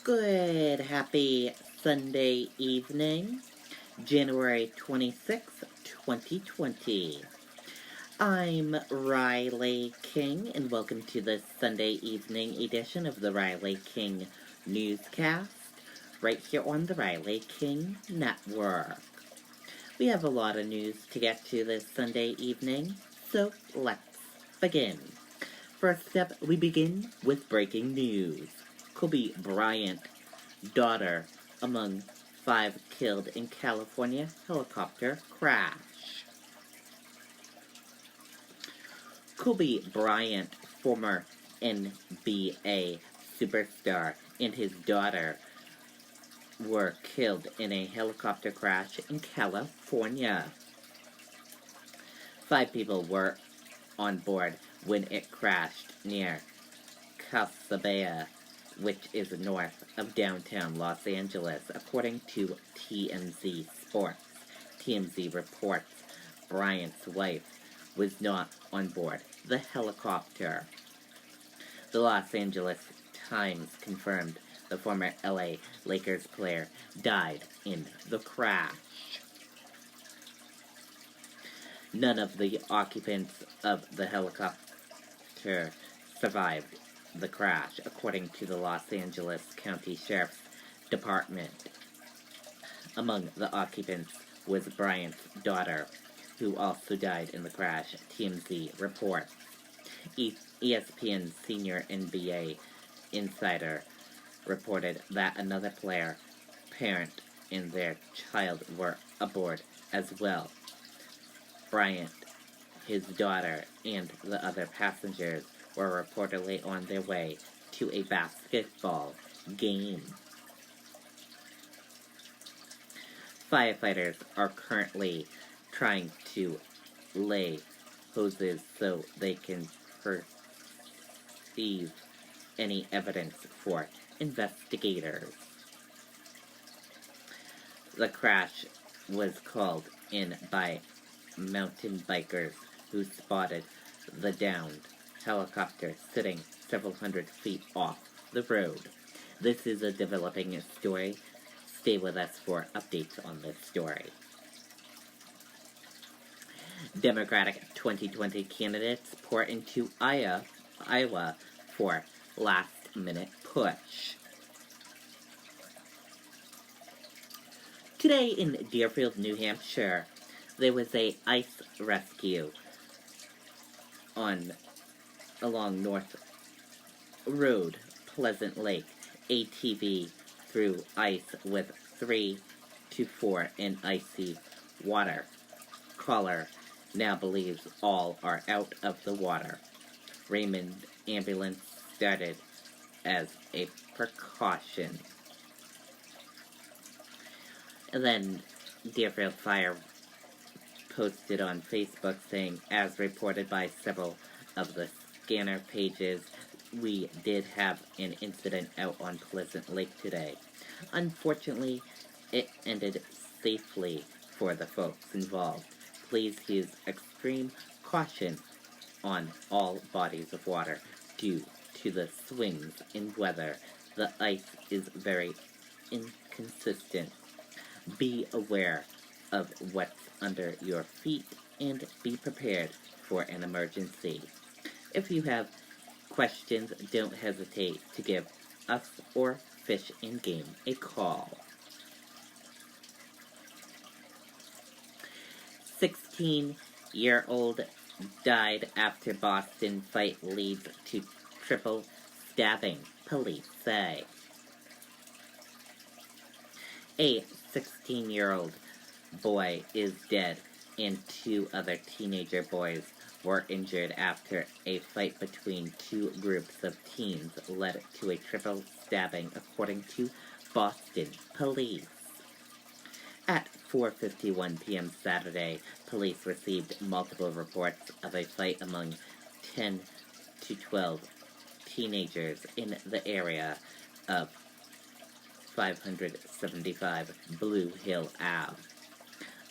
Good, happy Sunday evening, January 26th, 2020. I'm Riley King, and welcome to the Sunday evening edition of the Riley King Newscast, right here on the Riley King Network. We have a lot of news to get to this Sunday evening, so let's begin. First up, we begin with breaking news. Kobe Bryant, daughter among 5 killed in California helicopter crash. Kobe Bryant, former NBA superstar, and his daughter were killed in a helicopter crash in California. 5 people were on board when it crashed near Casablanca, which is north of downtown Los Angeles, according to TMZ Sports. TMZ reports Bryant's wife was not on board the helicopter. The Los Angeles Times confirmed the former LA Lakers player died in the crash. None of the occupants of the helicopter survived the crash, according to the Los Angeles County Sheriff's Department. Among the occupants was Bryant's daughter, who also died in the crash, TMZ reports. ESPN's senior NBA insider reported that another player, parent, and their child were aboard as well. Bryant, his daughter, and the other passengers were reportedly on their way to a basketball game. Firefighters are currently trying to lay hoses so they can perceive any evidence for investigators. The crash was called in by mountain bikers who spotted the downed helicopter sitting several hundred feet off the road. This is a developing story. Stay with us for updates on this story. Democratic 2020 candidates pour into Iowa for last-minute push. Today in Deerfield, New Hampshire, there was a ice rescue along North Road, Pleasant Lake. ATV through ice with 3 to 4 in icy water. Caller now believes all are out of the water. Raymond ambulance started as a precaution. And then Deerfield Fire posted on Facebook saying, as reported by several of the scanner pages, we did have an incident out on Pleasant Lake today. Unfortunately, it ended safely for the folks involved. Please use extreme caution on all bodies of water due to the swings in weather. The ice is very inconsistent. Be aware of what's under your feet and be prepared for an emergency. If you have questions, don't hesitate to give us or Fish and Game a call. 16-year-old died after Boston fight leads to triple stabbing, police say. A 16-year-old boy is dead and 2 other teenager boys were injured after a fight between 2 groups of teens led to a triple stabbing, according to Boston police. At 4:51 p.m. Saturday, police received multiple reports of a fight among 10 to 12 teenagers in the area of 575 Blue Hill Ave.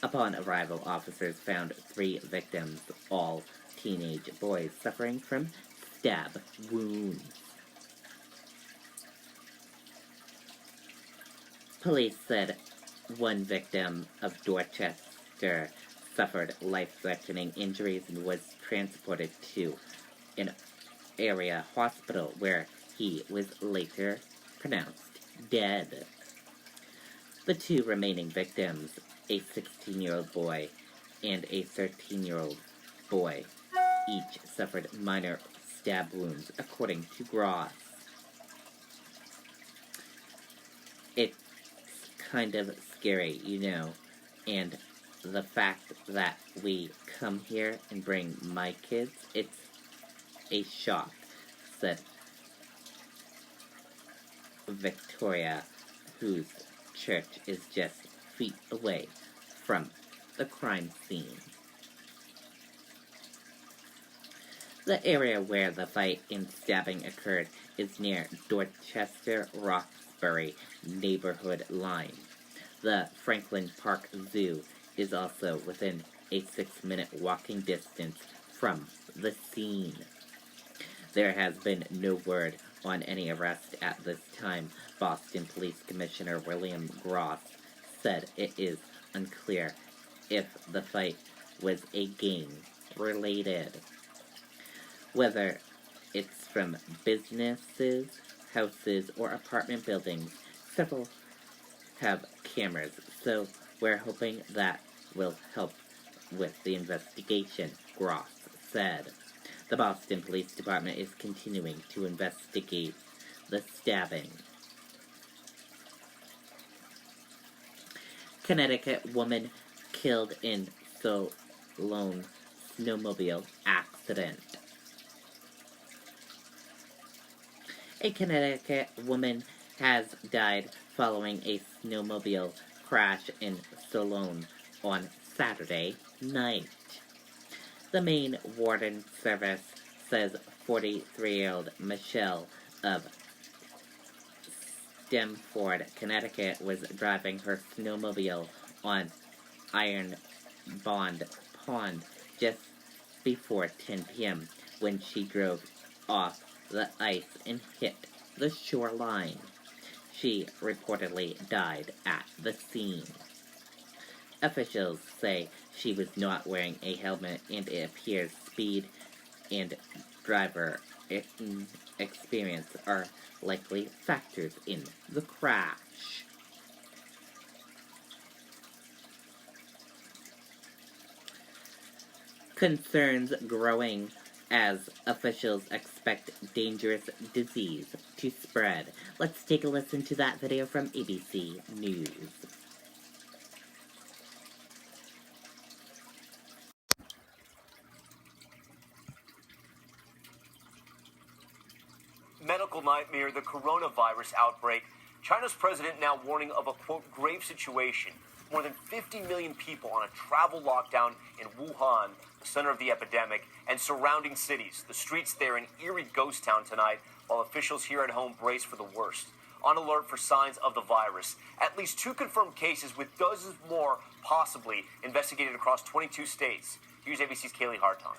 Upon arrival, officers found 3 victims, all teenage boys suffering from stab wounds. Police said one victim of Dorchester suffered life-threatening injuries and was transported to an area hospital where he was later pronounced dead. The two remaining victims, a 16-year-old boy and a 13-year-old boy, each suffered minor stab wounds, according to Gross. It's kind of scary, and the fact that we come here and bring my kids, it's a shock, said Victoria, whose church is just feet away from the crime scene. The area where the fight and stabbing occurred is near Dorchester-Roxbury neighborhood line. The Franklin Park Zoo is also within a 6-minute walking distance from the scene. There has been no word on any arrest at this time. Boston Police Commissioner William Gross said it is unclear if the fight was a gang-related. Whether it's from businesses, houses, or apartment buildings, several have cameras, so we're hoping that will help with the investigation, Gross said. The Boston Police Department is continuing to investigate the stabbing. Connecticut woman killed in Solon snowmobile accident. A Connecticut woman has died following a snowmobile crash in Solon on Saturday night. The Maine Warden Service says 43-year-old Michelle of Stamford, Connecticut, was driving her snowmobile on Iron Bond Pond just before 10 p.m. when she drove off the ice and hit the shoreline. She reportedly died at the scene. Officials say she was not wearing a helmet, and it appears speed and driver experience are likely factors in the crash. Concerns growing as officials expect dangerous disease to spread. Let's take a listen to that video from ABC News. Medical nightmare, the coronavirus outbreak. China's president now warning of a, quote, grave situation. More than 50 million people on a travel lockdown in Wuhan, the center of the epidemic, and surrounding cities. The streets there an eerie ghost town tonight, while officials here at home brace for the worst. On alert for signs of the virus. At least 2 confirmed cases, with dozens more possibly investigated across 22 states. Here's ABC's Kaylee Harton.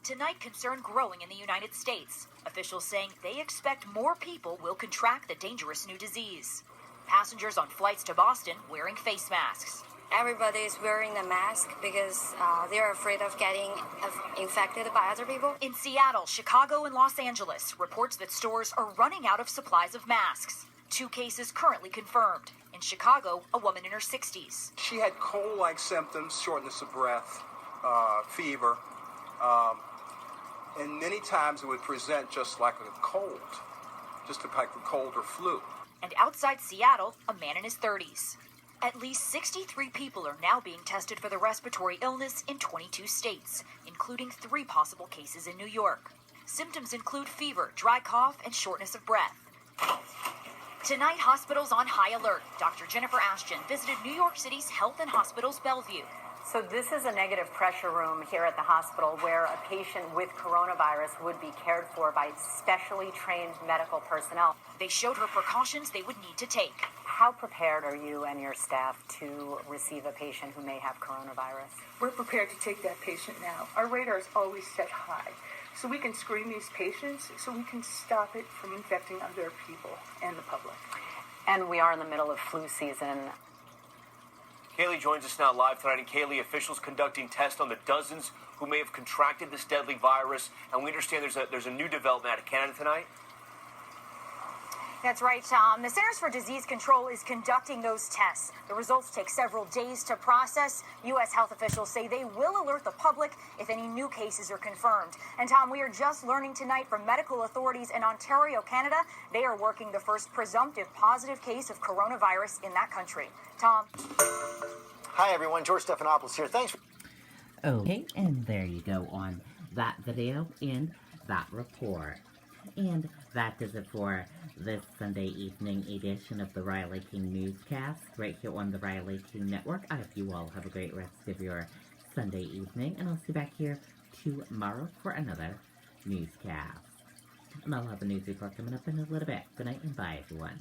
Tonight, concern growing in the United States. Officials saying they expect more people will contract the dangerous new disease. Passengers on flights to Boston wearing face masks. Everybody is wearing a mask because they're afraid of getting infected by other people. In Seattle, Chicago, and Los Angeles, reports that stores are running out of supplies of masks. 2 cases currently confirmed. In Chicago, a woman in her 60s. She had cold-like symptoms, shortness of breath, fever, and many times it would present just like a cold, just like a cold or flu. And outside Seattle, a man in his 30s. At least 63 people are now being tested for the respiratory illness in 22 states, including 3 possible cases in New York. Symptoms include fever, dry cough, and shortness of breath. Tonight, hospitals on high alert. Dr. Jennifer Ashton visited New York City's Health and Hospitals Bellevue. So this is a negative pressure room here at the hospital where a patient with coronavirus would be cared for by specially trained medical personnel. They showed her precautions they would need to take. How prepared are you and your staff to receive a patient who may have coronavirus? We're prepared to take that patient now. Our radar is always set high, so we can screen these patients so we can stop it from infecting other people and the public. And we are in the middle of flu season. Kaylee joins us now live tonight. And Kaylee, officials conducting tests on the dozens who may have contracted this deadly virus. And we understand there's a new development out of Canada tonight. That's right, Tom. The Centers for Disease Control is conducting those tests. The results take several days to process. U.S. health officials say they will alert the public if any new cases are confirmed. And, Tom, we are just learning tonight from medical authorities in Ontario, Canada. They are working the first presumptive positive case of coronavirus in that country. Tom. Hi, everyone. George Stephanopoulos here. Thanks. Okay, and there you go on that video and that report. And that does it for this Sunday evening edition of the Riley King Newscast, right here on the Riley King Network. I hope you all have a great rest of your Sunday evening, and I'll see you back here tomorrow for another newscast. And I'll have a news report coming up in a little bit. Good night and bye, everyone.